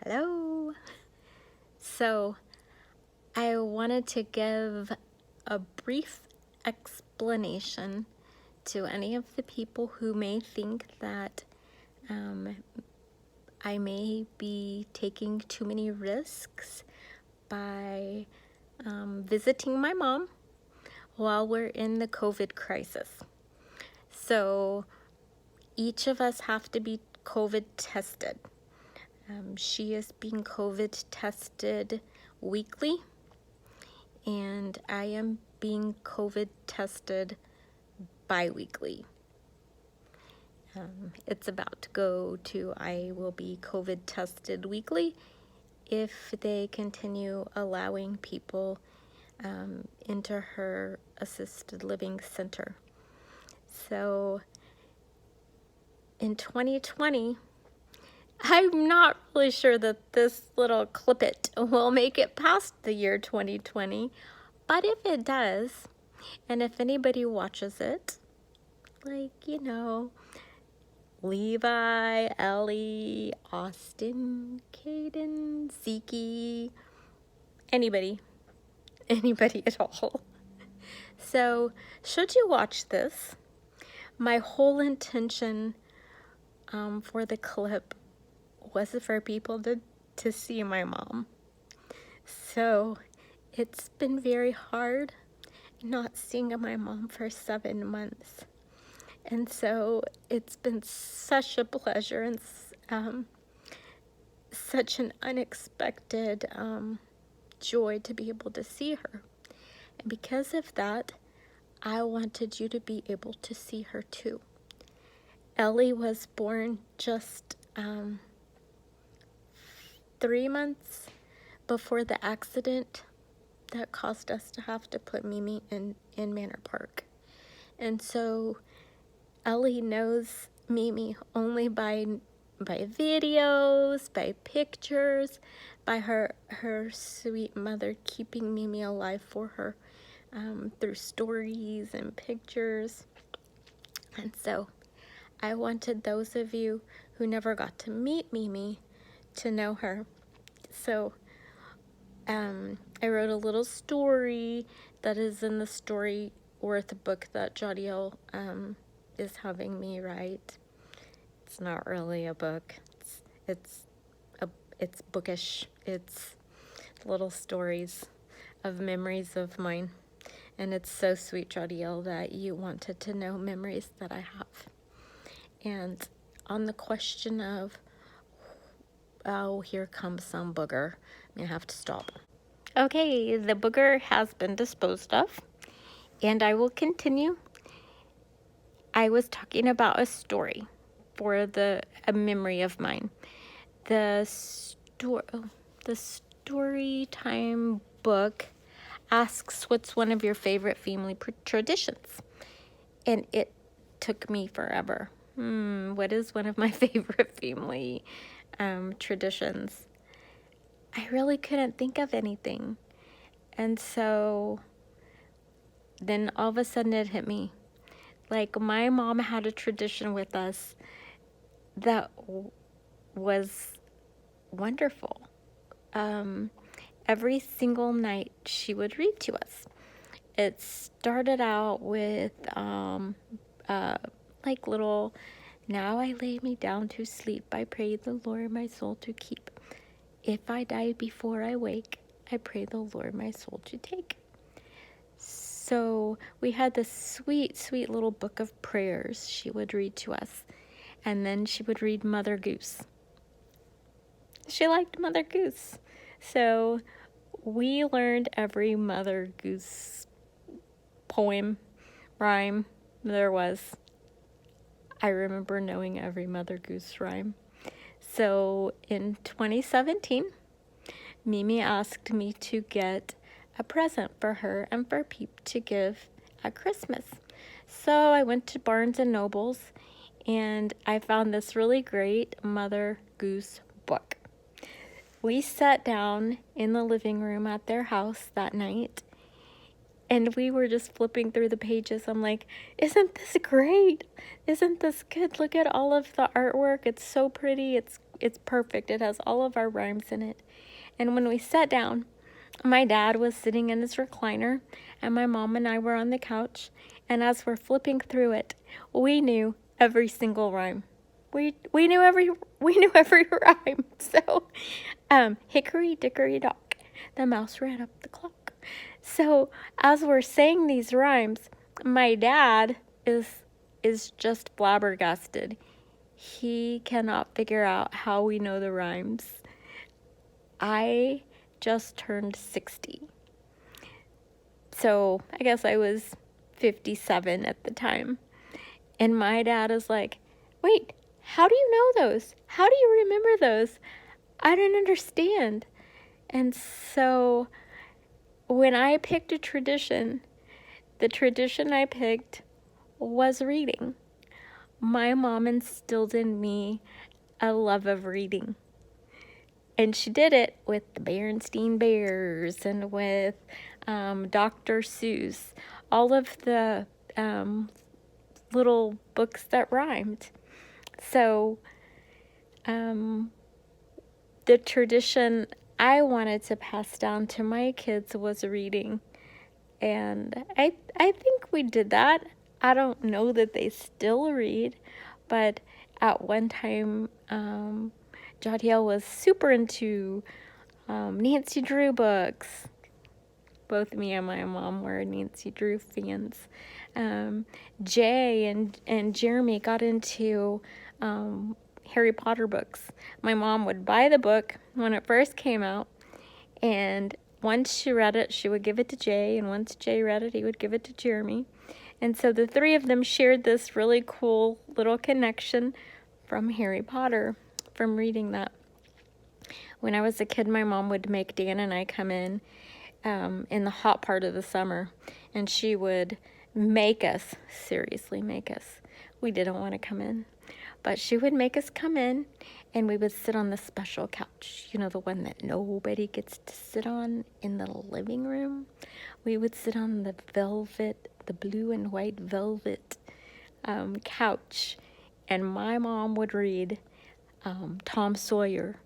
Hello. So, I wanted to give a brief explanation to any of the people who may think that I may be taking too many risks by visiting my mom while we're in the COVID crisis. So, each of us have to be COVID tested. She is being COVID tested weekly, and I am being COVID tested bi-weekly. It's about to go to I will be COVID tested weekly if they continue allowing people into her assisted living center. So in 2020, I'm not really sure that this little clip-it will make it past the year 2020, but if it does, and if anybody watches it, like, Levi, Ellie, Austin, Caden, Zeke, anybody at all. So, should you watch this, my whole intention for the clip was for people to see my mom. So, it's been very hard not seeing my mom for 7 months. And so it's been such a pleasure and such an unexpected joy to be able to see her. And because of that, I wanted you to be able to see her too. Ellie was born just 3 months before the accident that caused us to have to put Mimi in Manor Park. And so Ellie knows Mimi only by videos, by pictures, by her sweet mother keeping Mimi alive for her through stories and pictures. And so I wanted those of you who never got to meet Mimi to know her. So I wrote a little story that is in the Story Worth book that Jadiel is having me write. It's not really a book. It's bookish. It's little stories of memories of mine. And it's so sweet, Jadiel, that you wanted to know memories that I have. And on the question of, oh, here comes some booger, I'm going to have to stop. Okay, the booger has been disposed of, and I will continue. I was talking about a story for a memory of mine. The story time book asks what's one of your favorite family traditions, and it took me forever. What is one of my favorite family traditions? I really couldn't think of anything. And so then all of a sudden it hit me. Like, my mom had a tradition with us that was wonderful. Every single night she would read to us. It started out with like little, now I lay me down to sleep, I pray the Lord my soul to keep. If I die before I wake, I pray the Lord my soul to take. So we had this sweet, sweet little book of prayers she would read to us. And then she would read Mother Goose. She liked Mother Goose. So we learned every Mother Goose poem, rhyme there was. I remember knowing every Mother Goose rhyme. So in 2017, Mimi asked me to get a present for her and for Peep to give at Christmas. So I went to Barnes & Noble's and I found this really great Mother Goose book. We sat down in the living room at their house that night and we were just flipping through the pages. I'm like, isn't this great? Isn't this good? Look at all of the artwork. It's so pretty. It's perfect. It has all of our rhymes in it. And when we sat down, my dad was sitting in his recliner, and my mom and I were on the couch. And as we're flipping through it, we knew every single rhyme. We knew every rhyme. So, hickory dickory dock, the mouse ran up the clock. So as we're saying these rhymes, my dad is just flabbergasted. He cannot figure out how we know the rhymes. I just turned 60. So I guess I was 57 at the time. And my dad is like, wait, how do you know those? How do you remember those? I don't understand. And so when I picked a tradition, the tradition I picked was reading. My mom instilled in me a love of reading. And she did it with the Berenstain Bears and with Dr. Seuss, all of the little books that rhymed. So the tradition I wanted to pass down to my kids was reading. And I think we did that. I don't know that they still read, but at one time, Jadiel was super into Nancy Drew books. Both me and my mom were Nancy Drew fans. Jay and Jeremy got into Harry Potter books. My mom would buy the book when it first came out, and once she read it, she would give it to Jay, and once Jay read it, he would give it to Jeremy. And so the three of them shared this really cool little connection from Harry Potter, from reading that. When I was a kid, my mom would make Dan and I come in the hot part of the summer, and she would make us, seriously make us. We didn't want to come in, but she would make us come in, and we would sit on the special couch, you know, the one that nobody gets to sit on in the living room. We would sit on the velvet, the blue and white velvet couch, and my mom would read Tom Sawyer,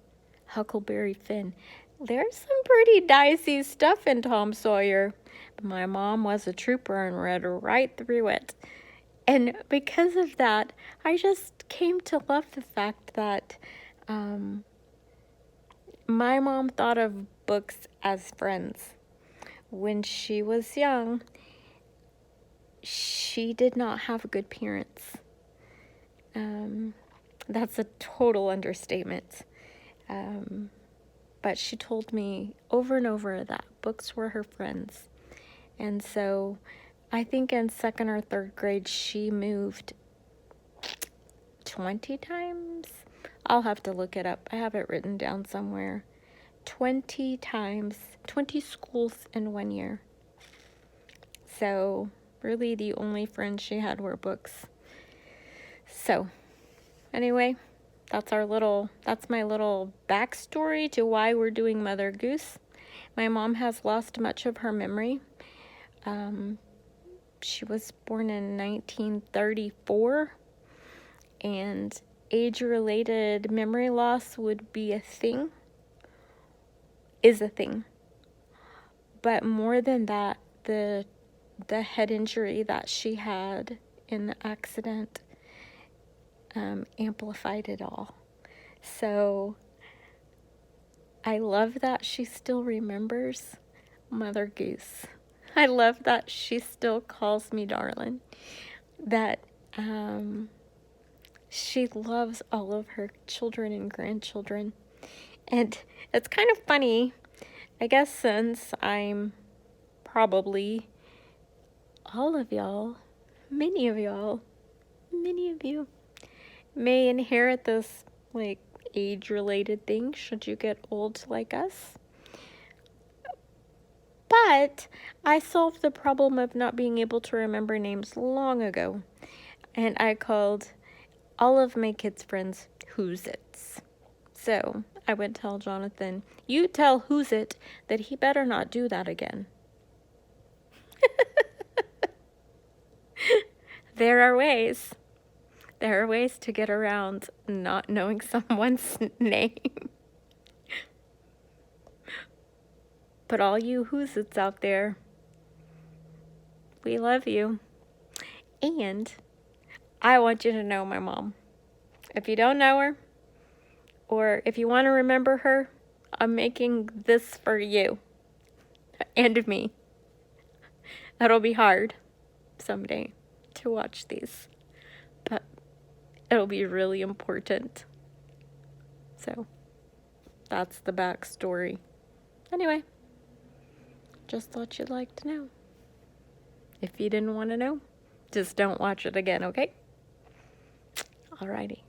Huckleberry Finn. There's some pretty dicey stuff in Tom Sawyer, but my mom was a trooper and read right through it. And because of that, I just came to love the fact that my mom thought of books as friends. When she was young, she did not have good parents. That's a total understatement. But she told me over and over that books were her friends. And so I think in second or third grade, she moved 20 times. I'll have to look it up. I have it written down somewhere. 20 times, 20 schools in 1 year. So really the only friends she had were books. So anyway, that's my little backstory to why we're doing Mother Goose. My mom has lost much of her memory. She was born in 1934, and age-related memory loss would be a thing, is a thing. But more than that, the head injury that she had in the accident amplified it all. So I love that she still remembers Mother Goose. I love that she still calls me darling. That she loves all of her children and grandchildren. And it's kind of funny, I guess, since I'm probably all of y'all, many of you may inherit this like age-related thing should you get old like us. But I solved the problem of not being able to remember names long ago, and I called all of my kids' friends Who's-Its. So I would tell Jonathan, you tell Who's-It that he better not do that again. There are ways. There are ways to get around not knowing someone's name. But all you who's it's out there, we love you. And I want you to know my mom. If you don't know her, or if you want to remember her, I'm making this for you and me. It'll be hard someday to watch these, but it'll be really important. So that's the backstory. Anyway, just thought you'd like to know. If you didn't want to know, just don't watch it again, okay? Alrighty.